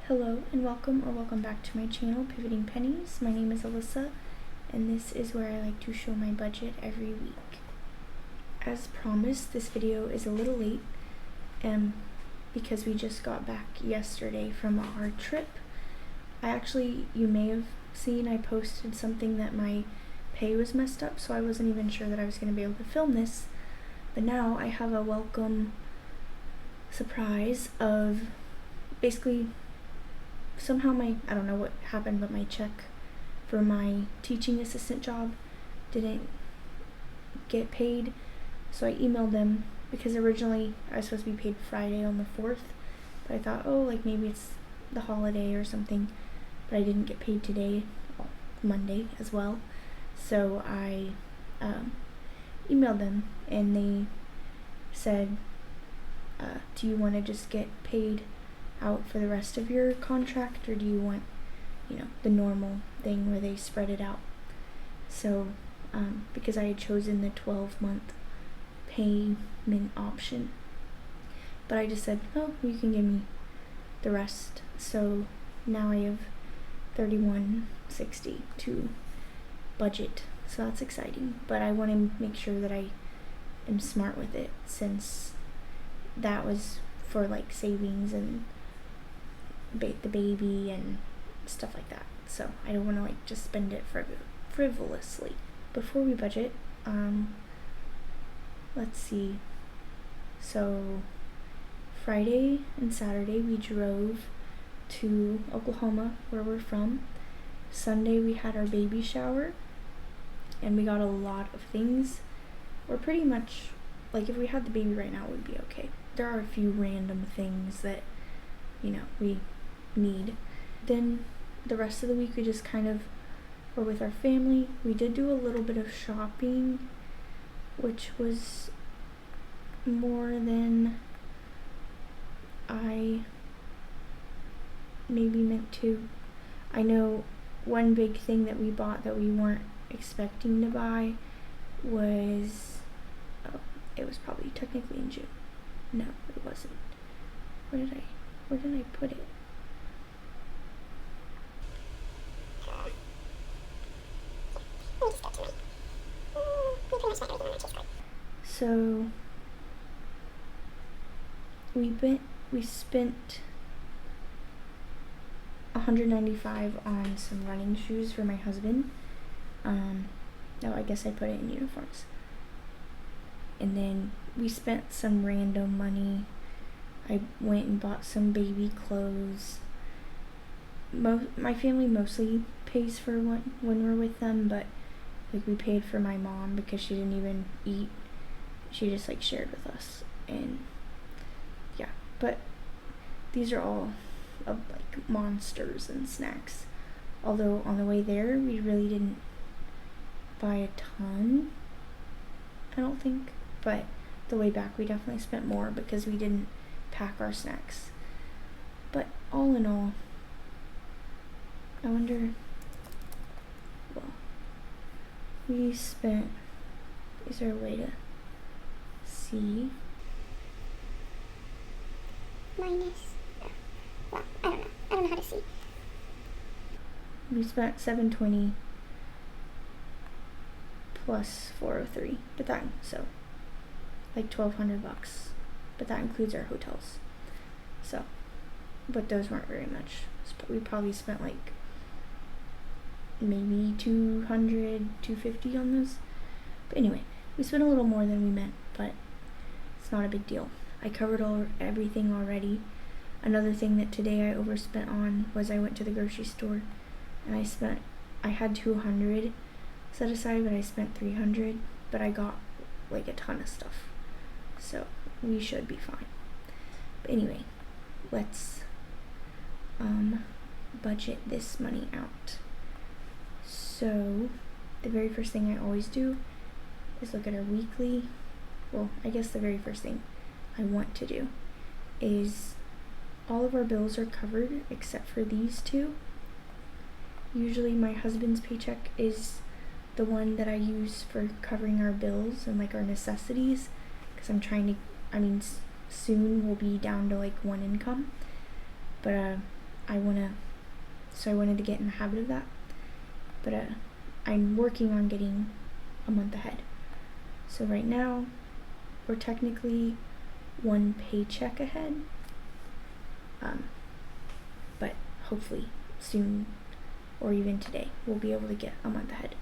Hello and welcome back to my channel, Pivoting Pennies. My name is Alyssa and this is where I like to show my budget every week. As promised, this video is a little late because we just got back yesterday from our trip. You may have seen I posted something that my pay was messed up, so I wasn't even sure that I was going to be able to film this. But now I have a welcome surprise of basically somehow I don't know what happened, but my check for my teaching assistant job didn't get paid. So I emailed them because originally I was supposed to be paid Friday on the 4th, but I thought, like maybe it's the holiday or something, but I didn't get paid today, Monday as well. So I emailed them and they said, do you want to just get paid out for the rest of your contract, or do you want, the normal thing where they spread it out? So because I had chosen the 12-month payment option, but I just said, you can give me the rest. So now I have $31.60 to budget, so that's exciting, but I want to make sure that I am smart with it, since that was for like savings and the baby and stuff like that. So I don't want to just spend it frivolously. Before we budget, let's see. So Friday and Saturday we drove to Oklahoma, where we're from. Sunday we had our baby shower and we got a lot of things. We're pretty much if we had the baby right now, it would be okay. There are a few random things that we need. Then the rest of the week we just kind of were with our family. We did do a little bit of shopping, which was more than I maybe meant to. I know one big thing that we bought that we weren't expecting to buy was, it was probably technically in June. No, it wasn't. Where did I put it? So we spent $195 on some running shoes for my husband. No, I guess I put it in uniforms. And then we spent some random money. I went and bought some baby clothes. My family mostly pays for when we're with them, but we paid for my mom because she didn't even eat. She just shared with us, and yeah. But these are all of monsters and snacks. Although on the way there we really didn't buy a ton, I don't think. But the way back we definitely spent more because we didn't pack our snacks. But all in all, I wonder, we spent, is there a way to see? Minus, I don't know how to see. We spent $720 plus $403, but so $1,200, but that includes our hotels. So, but those weren't very much. We probably spent maybe $200, $250 on those. But anyway, we spent a little more than we meant, but it's not a big deal. I covered everything already. Another thing that today I overspent on was I went to the grocery store and I had $200 set aside, but I spent $300, but I got a ton of stuff. So we should be fine. But anyway, let's budget this money out. So the very first thing I always do is look at our weekly. Well, I guess the very first thing I want to do is all of our bills are covered except for these two. Usually my husband's paycheck is the one that I use for covering our bills and our necessities, because I'm trying to, soon we'll be down to one income. But I wanted to get in the habit of that. But I'm working on getting a month ahead. So right now, we're technically one paycheck ahead. But hopefully soon, or even today, we'll be able to get a month ahead.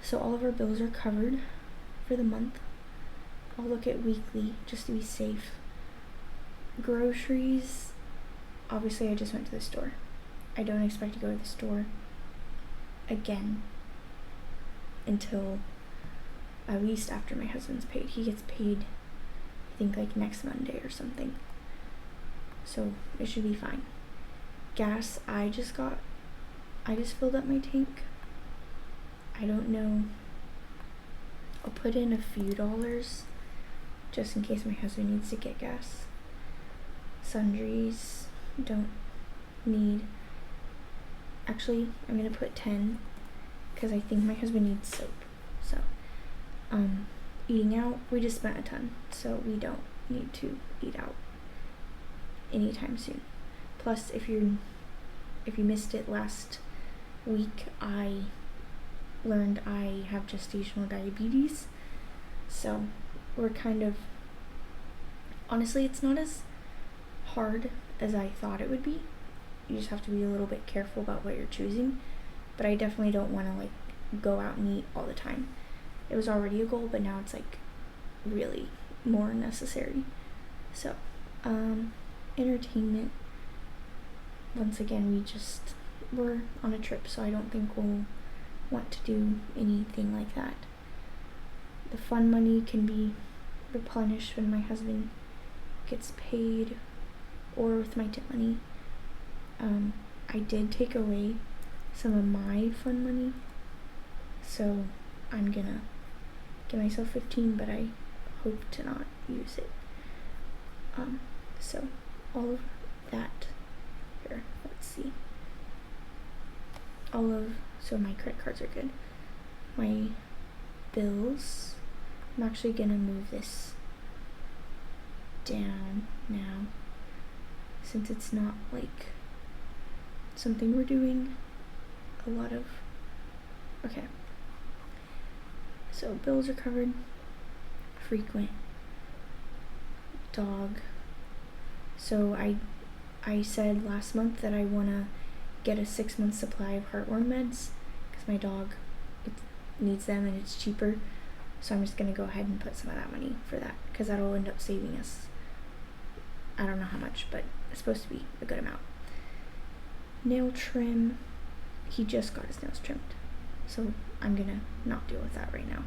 So all of our bills are covered for the month. I'll look at weekly just to be safe. Groceries, obviously I just went to the store. I don't expect to go to the store again until at least after my husband's paid. He gets paid, I think, like next Monday or something. So it should be fine. Gas, I just filled up my tank. I don't know. I'll put in a few dollars just in case my husband needs to get gas. Sundries, don't need. Actually, I'm gonna put 10 because I think my husband needs soap. So, eating out, we just spent a ton, so we don't need to eat out anytime soon. Plus, if you missed it last week, I learned I have gestational diabetes. So we're kind of, honestly, it's not as hard as I thought it would be. You just have to be a little bit careful about what you're choosing. But I definitely don't want to like go out and eat all the time. It was already a goal, but now it's like really more necessary. So, entertainment, once again, we're on a trip, so I don't think we'll want to do anything like that. The fun money can be replenished when my husband gets paid or with my tip money. I did take away some of my fun money, so I'm gonna give myself 15, but I hope to not use it. So all of that here, let's see. So my credit cards are good. My bills, I'm actually gonna move this down now since it's not like something we're doing a lot of. Okay. So bills are covered. Frequent. Dog. So I said last month that I wanna get a 6-month supply of heartworm meds because my dog needs them and it's cheaper. So I'm just gonna go ahead and put some of that money for that because that'll end up saving us, I don't know how much, but it's supposed to be a good amount. Nail trim, he just got his nails trimmed, so I'm gonna not deal with that right now.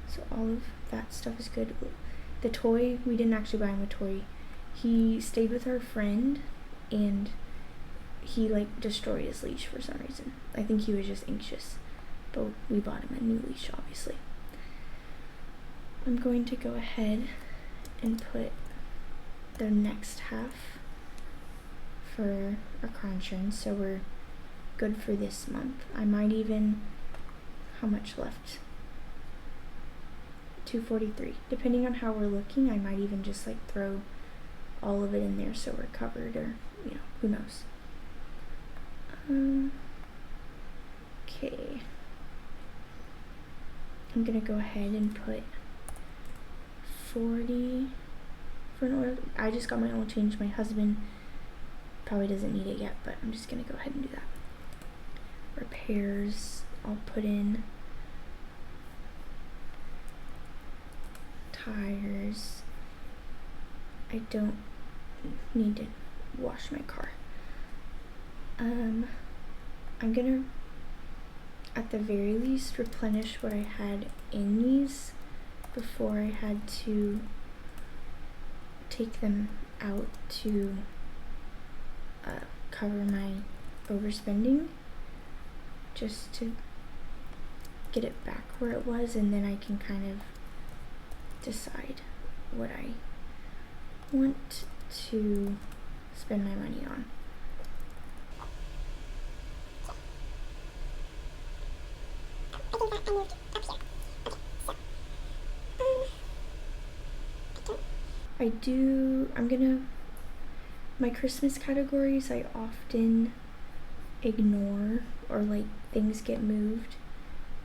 So all of that stuff is good. The toy, we didn't actually buy him a toy. He stayed with our friend and he like destroyed his leash for some reason. I think he was just anxious, but we bought him a new leash, obviously. I'm going to go ahead and put the next half for our car insurance, so we're good for this month. I might even, how much left? $243. Depending on how we're looking, I might even just like throw all of it in there so we're covered, or who knows. Okay. I'm gonna go ahead and put 40 for an oil. I just got my oil change. My husband probably doesn't need it yet, but I'm just gonna go ahead and do that. Repairs, I'll put in tires. I don't need to wash my car. I'm gonna, at the very least, replenish what I had in these before I had to take them out to cover my overspending, just to get it back where it was, and then I can kind of decide what I want to spend my money on. I'm gonna my Christmas categories I often ignore, or like things get moved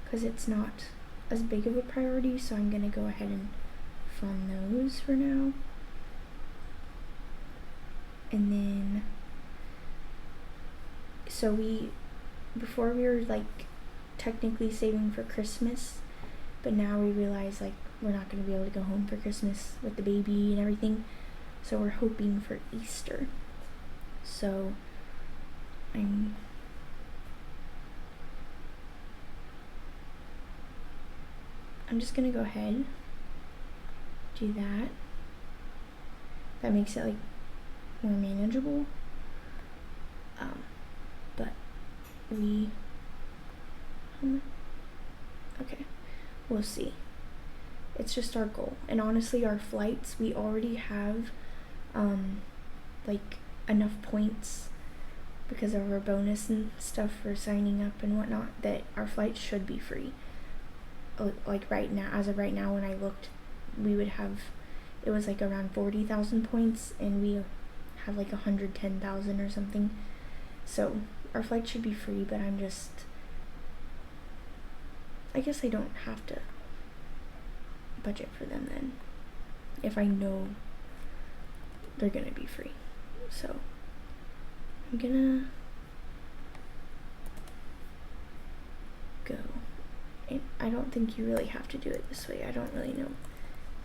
because it's not as big of a priority, so I'm gonna go ahead and fund those for now. And then, so before we were like technically saving for Christmas, but now we realize like we're not gonna be able to go home for Christmas with the baby and everything, so we're hoping for Easter. So I'm just gonna go ahead, do that. That makes it like more manageable. But okay, we'll see. It's just our goal. And honestly, our flights, we already have like enough points because of our bonus and stuff for signing up and whatnot, that our flights should be free. Like right now, as of right now, when I looked, we would have, it was like around 40,000 points, and we have like 110,000 or something. So our flight should be free, but I guess I don't have to budget for them then, if I know they're gonna be free. So I'm gonna go. And I don't think you really have to do it this way. I don't really know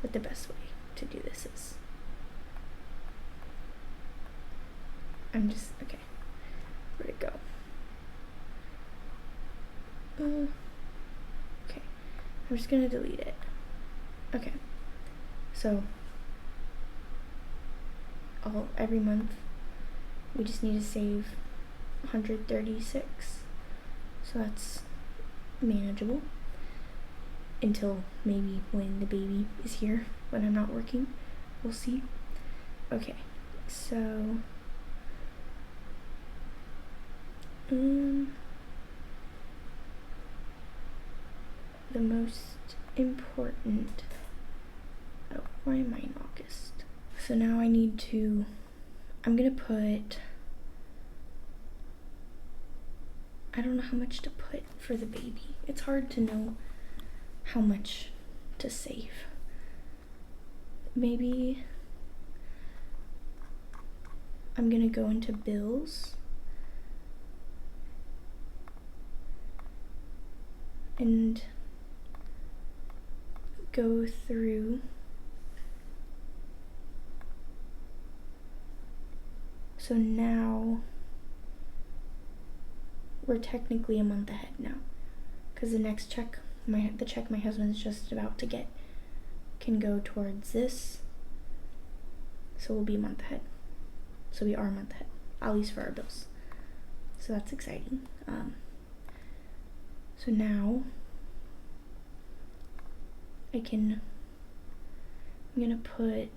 what the best way to do this is. Okay. Where'd it go? Okay. I'm just gonna delete it. Okay. So every month we just need to save 136. So that's manageable until maybe when the baby is here, when I'm not working. We'll see. Okay. So the most important, why am I in August? So now I'm gonna put, I don't know how much to put for the baby. It's hard to know how much to save. Maybe I'm gonna go into bills and go through. So now we're technically a month ahead now, because the next check, the check my husband's just about to get, can go towards this. So we'll be a month ahead. So we are a month ahead, at least for our bills. So that's exciting. So now I'm gonna put,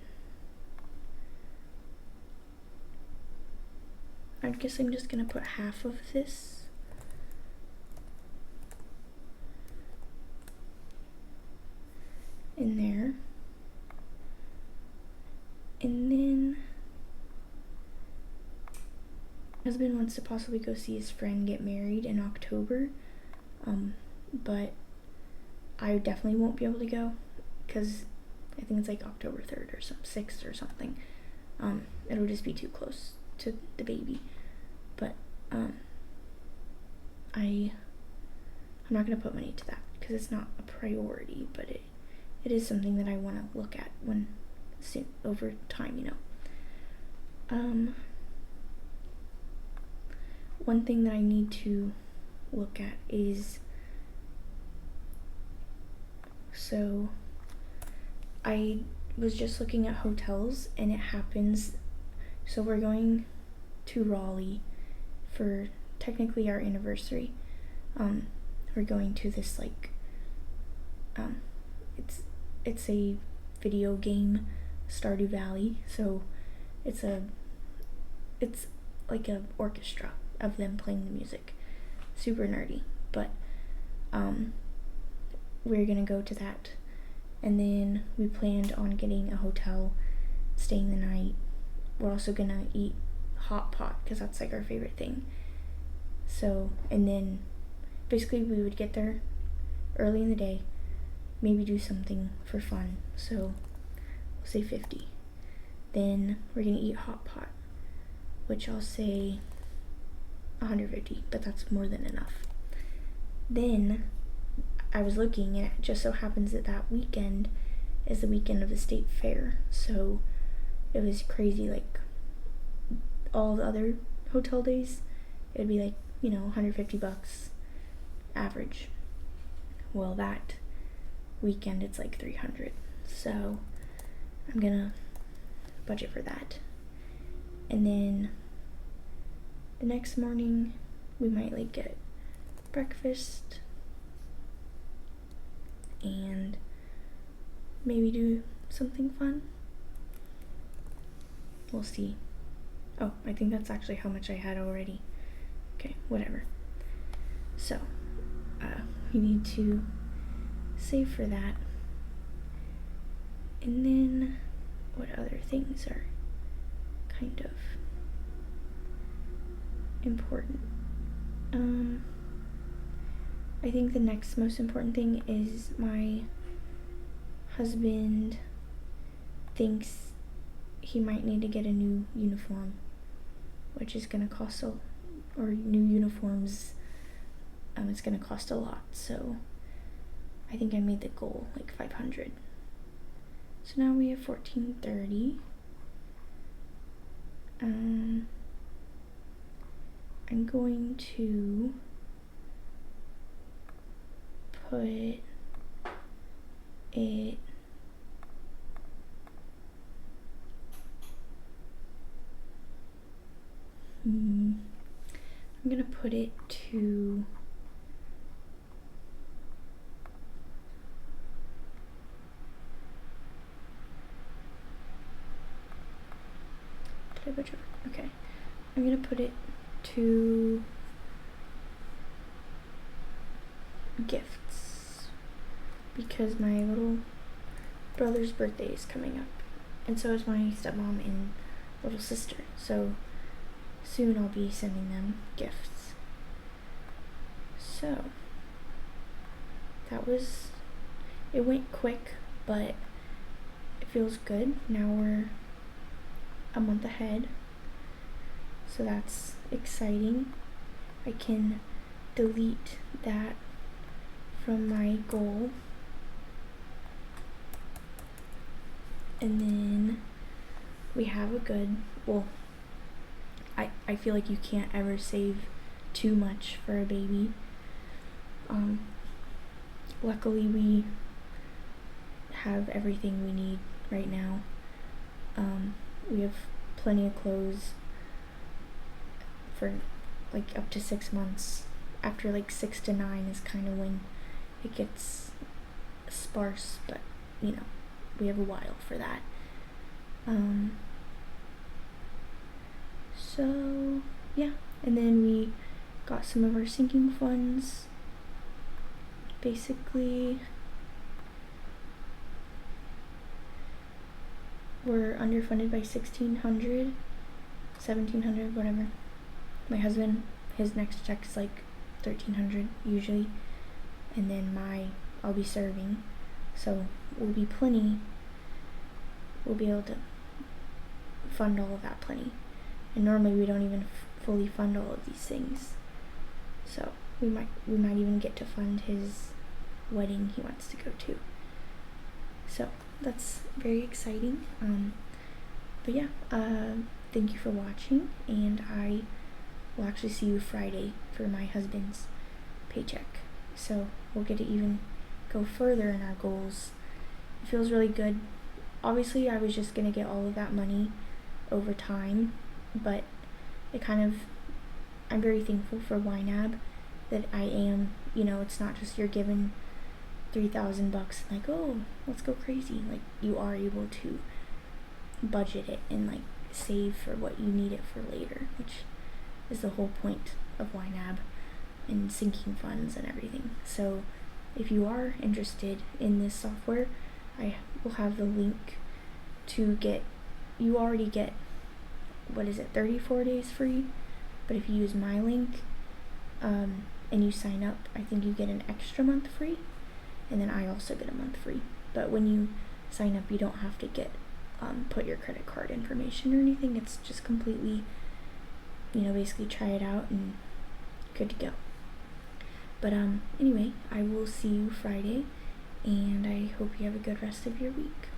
I guess I'm just gonna put half of this in there, and then my husband wants to possibly go see his friend get married in October, but I definitely won't be able to go because I think it's like October 3rd or 6th or something. It'll just be too close to the baby, but I'm not gonna put money to that because it's not a priority, but it is something that I want to look at soon, over time, you know. One thing that I need to look at is, so I was just looking at hotels, and it happens, so we're going to Raleigh for technically our anniversary. We're going to this like, it's a video game, Stardew Valley, so it's like a orchestra of them playing the music. Super nerdy, but we're gonna go to that, and then we planned on getting a hotel, staying the night, we're also gonna eat hot pot because that's like our favorite thing. So, and then basically we would get there early in the day, maybe do something for fun. So we'll say 50. Then we're gonna eat hot pot, which I'll say 150, but that's more than enough. Then I was looking, and it just so happens that that weekend is the weekend of the state fair. So it was crazy, like all the other hotel days, it would be like, you know, 150 bucks average. Well, that weekend it's like 300. So I'm gonna budget for that. And then the next morning we might like get breakfast and maybe do something fun. We'll see. Oh, I think that's actually how much I had already. Okay, whatever. So we need to save for that. And then what other things are kind of important? I think the next most important thing is my husband thinks he might need to get a new uniform, which is gonna cost or new uniforms, it's gonna cost a lot. So I think I made the goal like 500. So now we have 1430. I'm going to put it I'm gonna put it to okay. I'm gonna put it to gifts because my little brother's birthday is coming up, and so is my stepmom and little sister. So soon I'll be sending them gifts. So it went quick, but it feels good. Now we're a month ahead, so that's exciting. I can delete that from my goal, and then we have a good, well, I feel like you can't ever save too much for a baby. Luckily we have everything we need right now. We have plenty of clothes for like up to 6 months. After like 6 to 9 is kind of when it gets sparse, but you know, we have a while for that. So yeah, and then we got some of our sinking funds. Basically we're underfunded by $1,600, $1,700, whatever. My husband, his next check is like $1,300 usually, and then I'll be serving, so we'll be able to fund all of that plenty. And normally we don't even fully fund all of these things, so we might even get to fund his wedding he wants to go to. So that's very exciting. But yeah, thank you for watching, and I will actually see you Friday for my husband's paycheck. So we'll get to even go further in our goals. It feels really good. Obviously I was just gonna get all of that money over time, but I'm very thankful for YNAB that I am, you know, it's not just you're given $3,000 like, oh, let's go crazy. Like, you are able to budget it and like save for what you need it for later, which is the whole point of YNAB and sinking funds and everything. So if you are interested in this software, I will have the link to you already get 34 days free. But if you use my link and you sign up, I think you get an extra month free, and then I also get a month free. But when you sign up, you don't have to put your credit card information or anything. It's just completely, basically try it out and good to go. But anyway, I will see you Friday, and I hope you have a good rest of your week.